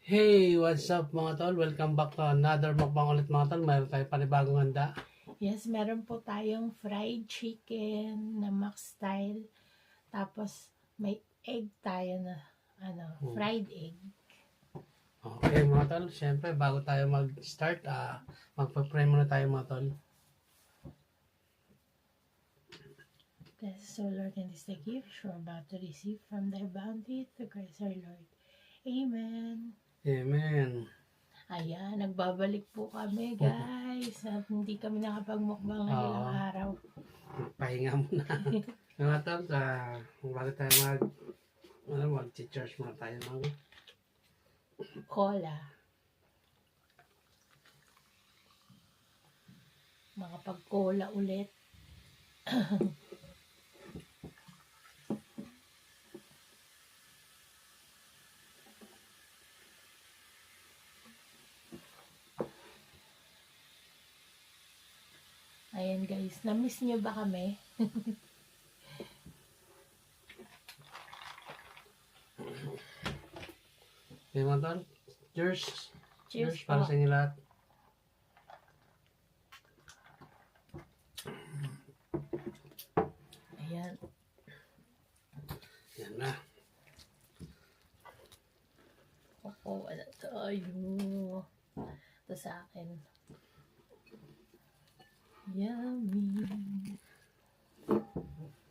Hey, what's up mga tol? Welcome back to another mukbang ulit mga tol. Mayroon tayo panibagong handa. Yes, meron po tayong fried chicken na Max style. Tapos may egg tayo na fried egg. Okay mga tol, syempre bago tayo mag-start, magpa-pray muna tayo mga tol. Bless us, O Lord, and this the gift we're about to receive from thy bounty through Christ our Lord. Amen. Amen. Ayan, nagbabalik po kami guys. At hindi kami nakapagmukbang ng ilang araw. Pahinga muna. Mga tol, bago tayo mag-charge muna tayo ng Cola. Makapag-cola ulit. Ayan guys, na-miss nyo ba kami? Okay mga tol, cheers. Cheers po. Para sa inyo lahat. Ayan. Yan na. Oo, ano tayo. Ito sa akin. Yummy.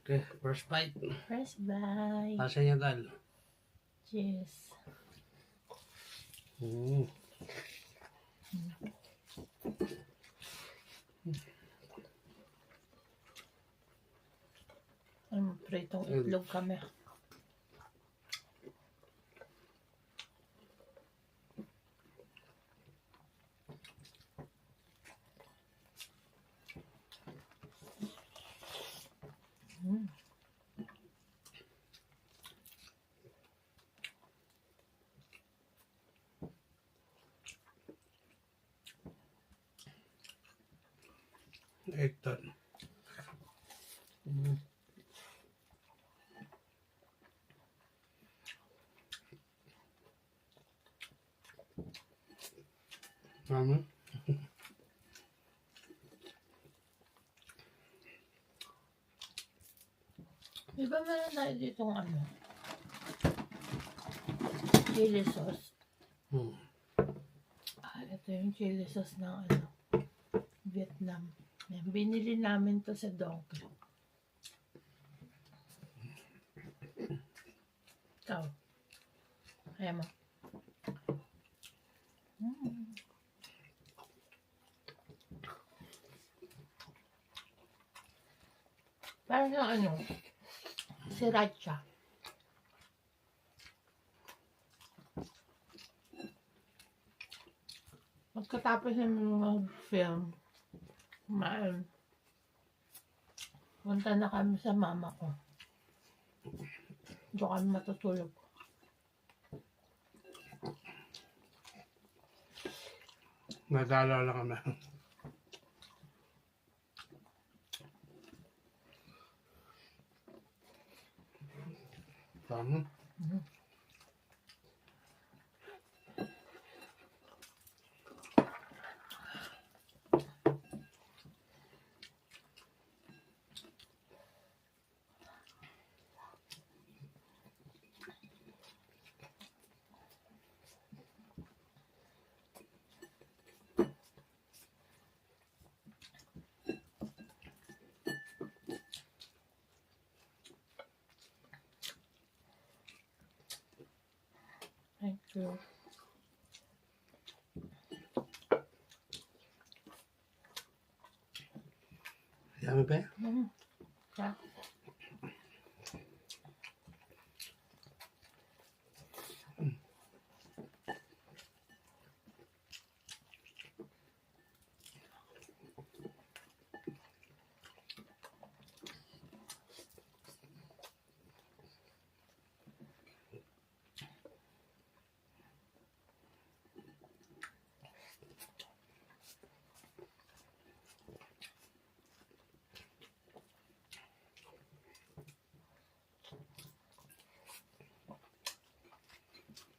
Okay, first bite. First bite. Para sa inyo tol. Cheers. Pritong itlog kami. Egg tol. Tama. Di ba meron tayo ditong chili sauce? Ito yung chili sauce ng Vietnam. Yan, binili namin to sa Donkey. Ikaw. Kaya mo. Parang sriracha. Pagkatapos ng mag-film, punta na kami sa mama ko. Doon kami matutulog. Nadala lang kami. Tama. Thank you. Yummy pa? Yeah.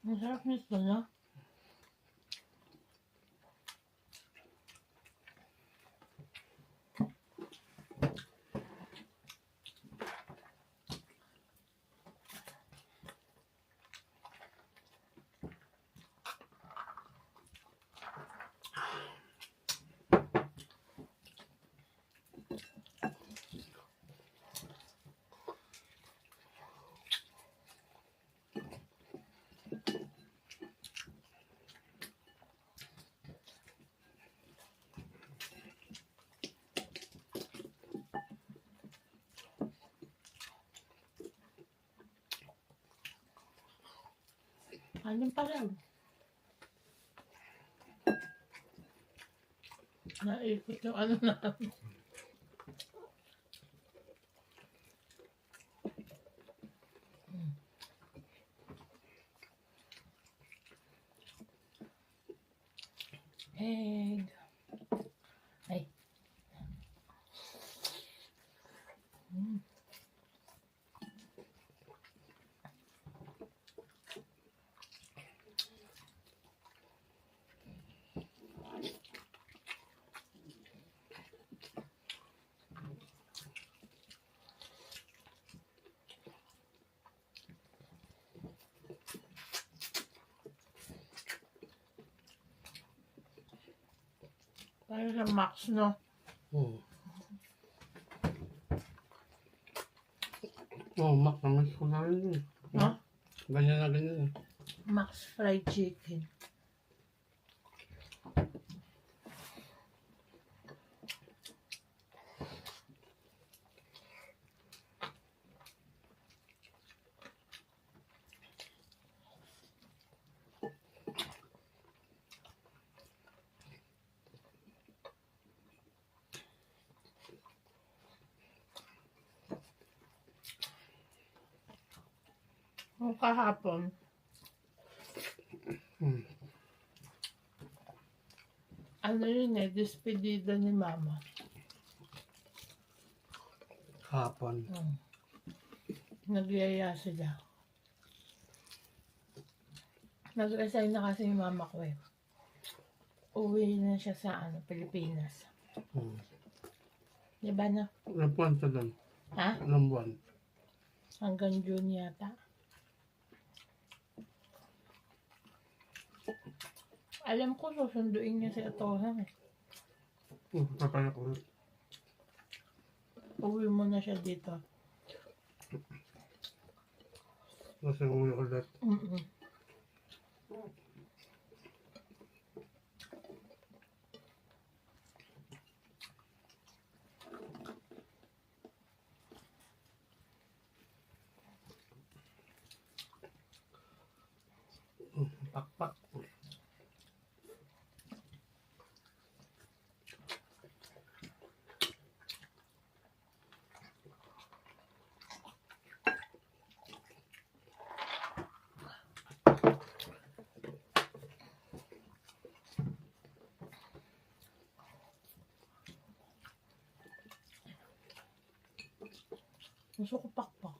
Masarap nito, no? Ano pa rin? Naikot yung ano na. Egg. Ay. Parang sa Max, no? Oo. Oo, Mac, naman ko na rin. No? Ganyan na ganyan. Max fried chicken. Nung kahapon, ano yun eh, despedida ni Mama. Hapon. Nagyaya sila. Nag-resign na kasi yung mama ko eh. Uwi na siya sa Pilipinas. Diba na? Ilang buwan ka doon? Ha? Ilang buwan? Hanggang June yata. Alam ko susunduin niya si Atohan eh. Papayak ko. Uwi mo na siya dito. Kasi uwi ulit. Pakpak. Gusto ko pakpak.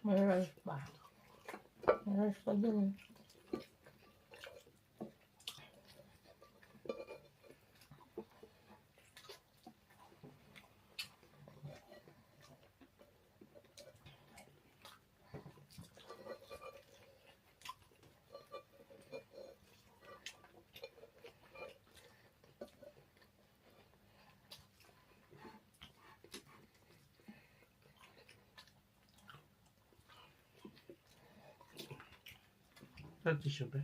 May rice pa. May rice pa dun. Sa tissue ba?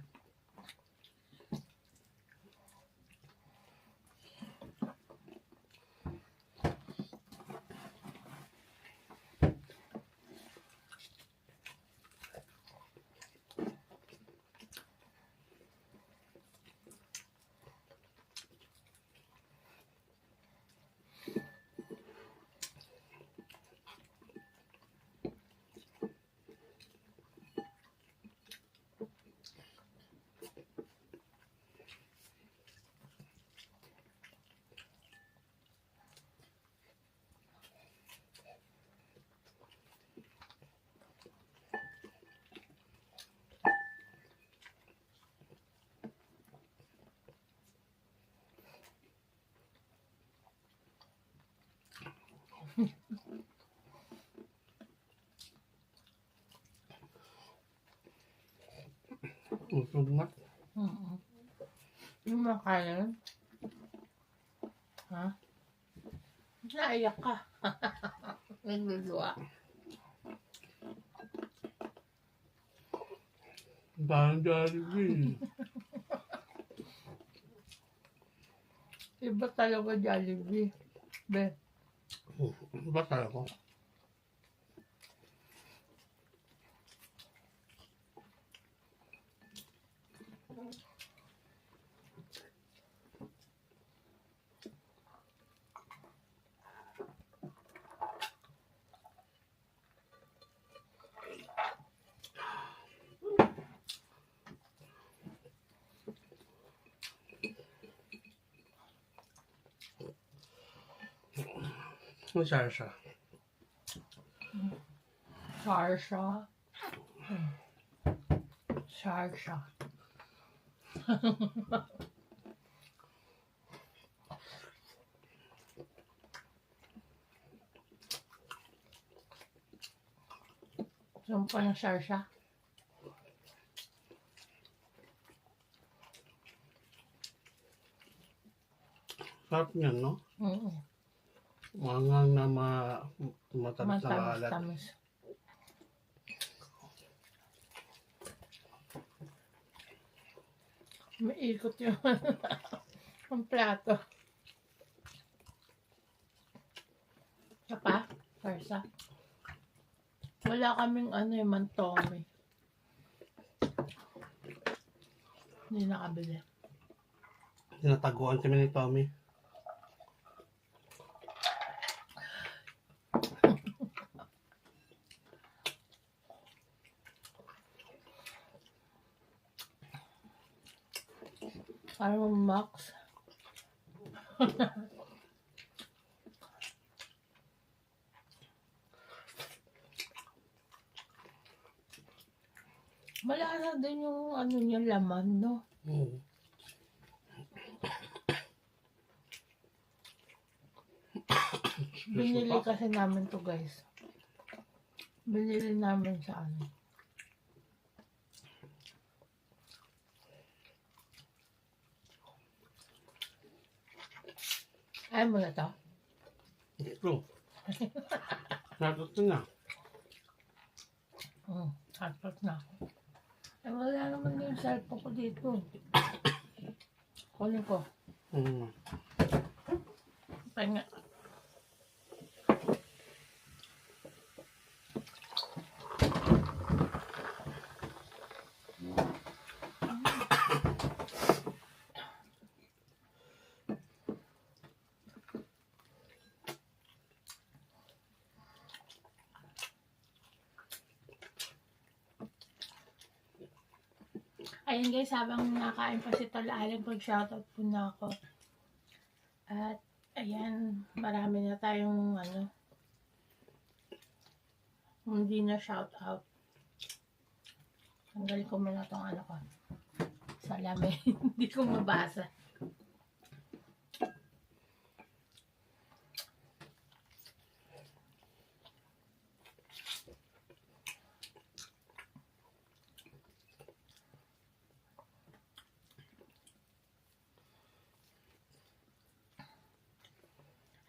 Usog na. Yung makain. Ha? Naiyak ka. Nagluluwa. Parang Jollibee. Iba talaga Jollibee. Be. Bakal ako. Masyarsa. Sarsha. Sarsha. Sumpa ng sarsha. Sarap niyan, no? Oo. Mangang na matamis na alat. Matamis-tamis. Maikot yung ang plato. Isa pa? Sarsa. Wala kaming mantomi. Hindi nakabili. Tinataguan kami ni Tommy. Parang Max. Malasa din yung niya laman, no? Binili kasi namin to, guys. Binili namin sa Ayaw mo na to? Ito. Natot na. Harpat na ako. Wala naman yung cellphone ko dito. Kunin ko. Pahinga. Ayan guys, habang nakain pa si Tol-Aling, pag-shoutout po na ako. At ayan, marami na tayong hindi na shoutout. Tanggalin ko muna itong ko. Salamin, hindi ko mabasa.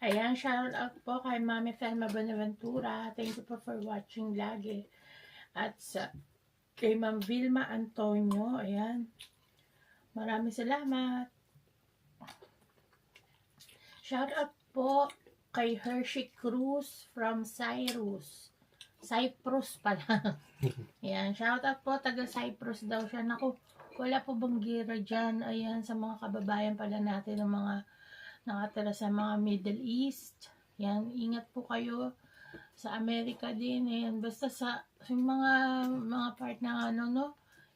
Ayan, shout out po kay Mami Felma Bonaventura. Thank you po for watching lagi. At kay Ma'am Vilma Antonio. Ayan. Maraming salamat. Shout out po kay Hershey Cruz from Cyprus pala. Ayan, shout out po, taga Cyprus daw siya. Naku, wala po bang gira dyan. Ayan, sa mga kababayan pala natin ng mga nakatira sa mga Middle East. Yan, ingat po kayo sa Amerika din. Ayan, basta sa mga part na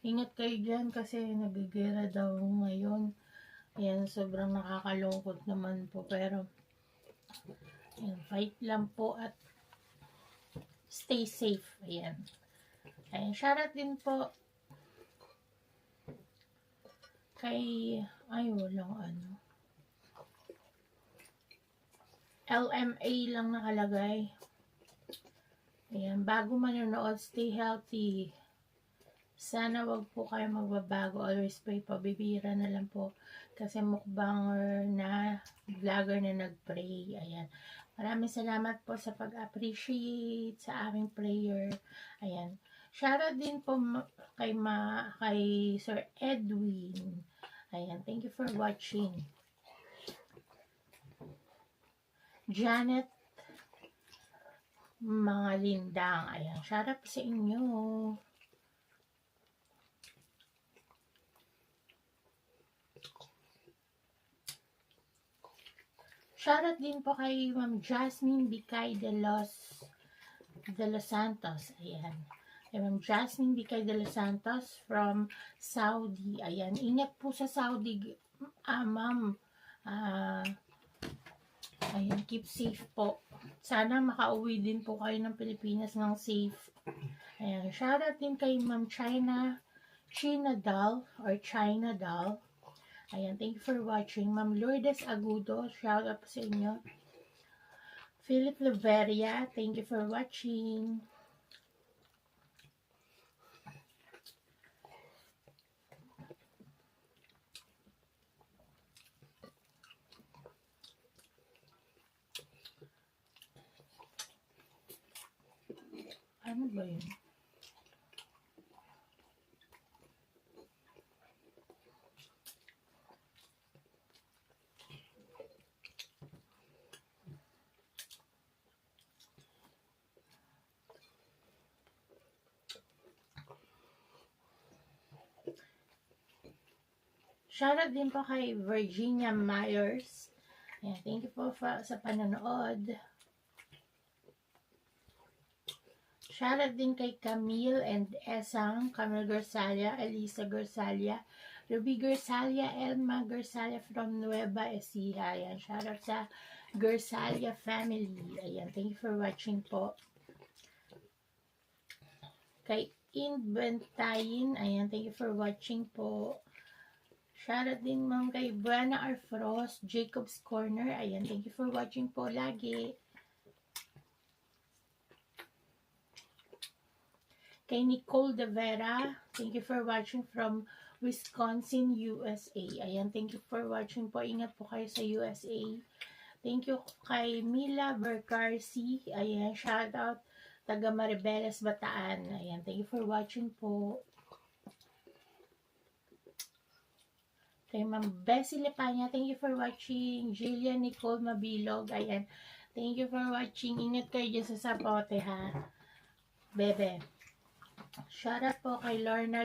ingat kayo dyan kasi nagigera daw ngayon. Ayan, sobrang nakakalungkot naman po. Pero, ayan, fight lang po at stay safe. Ayan. Ayan, shoutout din po kay, walang LMA lang nakalagay. Ayan, bago manonood, stay healthy. Sana wag po kayo magbabago. Always pray po. Bibira na lang po. Kasi mukbanger na, vlogger na nag-pray. Ayan. Maraming salamat po sa pag-appreciate sa aming prayer. Ayan. Shoutout din po kay Sir Edwin. Ayan. Thank you for watching. Janet mga lindang. Ayan, shout out sa inyo. Shout out din po kay Ma'am Jasmine Bicay de los Santos. Ayan. Kay Ma'am Jasmine Bicay de los Santos from Saudi. Ayan. Ingat po sa Saudi, ma'am. Ayan, keep safe po. Sana makauwi din po kayo ng Pilipinas ng safe. Ayan, shoutout din kay Ma'am China Doll. Ayan, thank you for watching. Ma'am Lourdes Agudo, shoutout po sa inyo. Philip Leveria, thank you for watching. Ano ba yun? Shoutout din po kay Virginia Myers. Ayan, thank you po sa panonood. Shoutout din kay Camille and Esang, Camille Garsalia, Elisa Garsalia, Ruby Garsalia, Elma Garsalia from Nueva Ecija. Ayan, shoutout sa Garsalia family. Ayan, thank you for watching po. Kay Inventayin, ayan, thank you for watching po. Shoutout din ma'am kay Buena Arfros, Jacob's Corner. Ayan, thank you for watching po lagi. Kay Nicole De Vera, thank you for watching from Wisconsin, USA. Ayan, thank you for watching po. Ingat po kayo sa USA. Thank you kay Mila Bercarsi. Ayan, shoutout taga Maribeles, Bataan. Ayan, thank you for watching po. Kay Ma'am Bessie Lepanya, thank you for watching. Jillian Nicole Mabilog, ayan. Thank you for watching. Ingat kayo dyan sa sapote, ha. Bebe. Shoutout po kay Lorna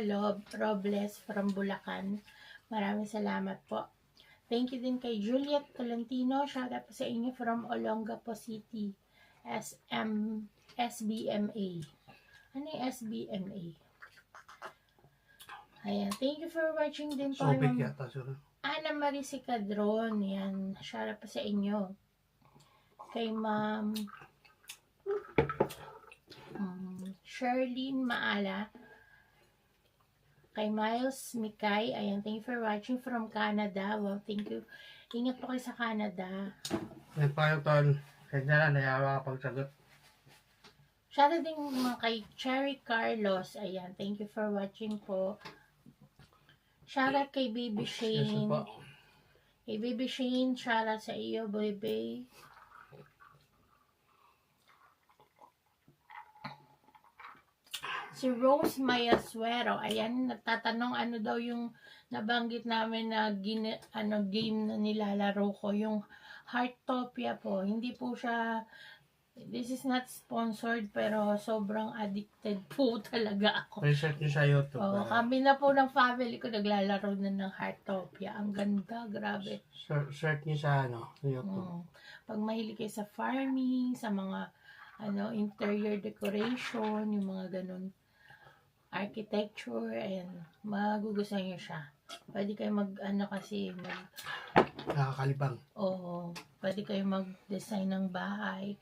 Robles from Bulacan. Maraming salamat po. Thank you din kay Juliet Tolentino. Shoutout po sa inyo from Olongapo City. SBMA. Ano yung SBMA? Ayan. Thank you for watching din po. Sobek yata sila. Ana Marie Cadron. Yan. Shoutout po sa inyo. Kay Ma'am Sherlyn Maala. Kay Miles Mikay. Ayan, thank you for watching from Canada. Wow, thank you. Ingat po kayo sa Canada. Yan pa yung tol. Kaya na, nayawa ka pagsagot. Shoutout din mga kay Cherry Carlos. Ayan, thank you for watching po. Shoutout kay Baby Shane. Kay Baby Shane, shoutout sa iyo, baby. Si Rose Mayasuero, ayan, nagtatanong ano daw yung nabanggit namin na game na nilalaro ko, yung Heartopia po. Hindi po siya, this is not sponsored, pero sobrang addicted po talaga ako. Research nyo sa YouTube. Oh, kami na po ng family ko naglalaro na ng Heartopia. Ang ganda, grabe. Search nyo sa YouTube. Pag mahilig kayo sa farming, sa mga interior decoration, yung mga ganun, architecture, and magugustuhan nyo siya. Pwede kayo Nakakalibang. Oo, pwede kayo mag-design ng bahay.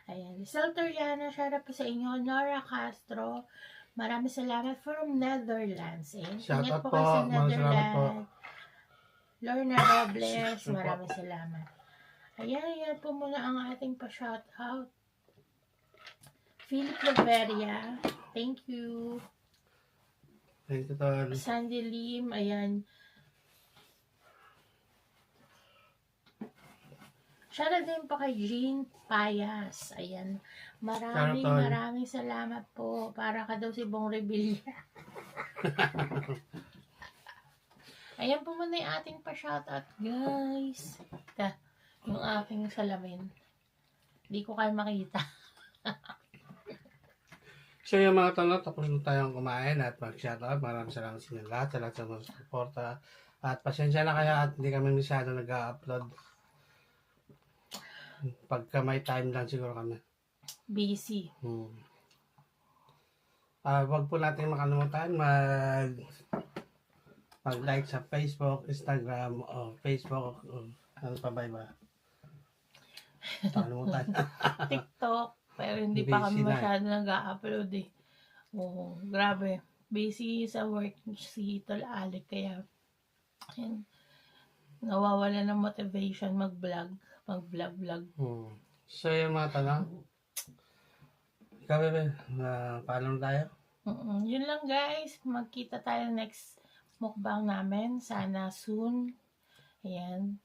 Ayan, Rizal Toriana, shoutout po sa inyo. Nora Castro, maraming salamat from Netherlands. Ingat po kayo sa Netherlands. Lorna Robles, maraming salamat. Ayan po muna ang ating pa-shoutout. Philip Leveria, thank you. Thank you, tol. Sandy Lim, ayan. Shoutout din po kay Jean Payas. Ayan. Maraming salamat po. Para ka daw si Bong Revilla. Ayan po muna yung ating pa-shoutout, guys. yung aking salamin. Hindi ko kayo makita. So yung mga tanong, tapos na tayong kumain at mag-shoutout. Maraming salamat sa inyo lahat, sa lahat sa mga suporta. At pasensya na kayo at hindi kami masyado nag-upload. Pagka may time lang siguro kami. Busy. Wag po natin makalimutan mag-like sa Facebook, Instagram, o Facebook, ano pa ba iba? Nakalimutan. TikTok. Pero hindi pa kami Busy na. masyado nag-upload eh. Oo, grabe. Busy sa work si Tol Alec. Kaya, yun, nawawala ng motivation mag-vlog. Mag-vlog. So yung mga tanong, ikaw bebe, paalam tayo? Yun lang guys. Magkita tayo next mukbang namin. Sana soon. Ayan.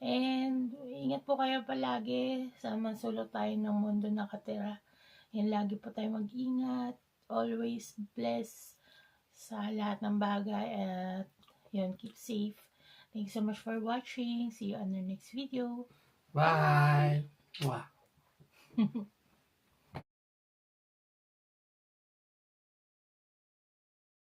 And ingat po kayo palagi. Sa mansulot tayo ng mundo nakatira. Yan, lagi po tayo mag-ingat. Always bless sa lahat ng bagay. At yun, keep safe. Thanks so much for watching. See you on the next video. Bye! Mwah.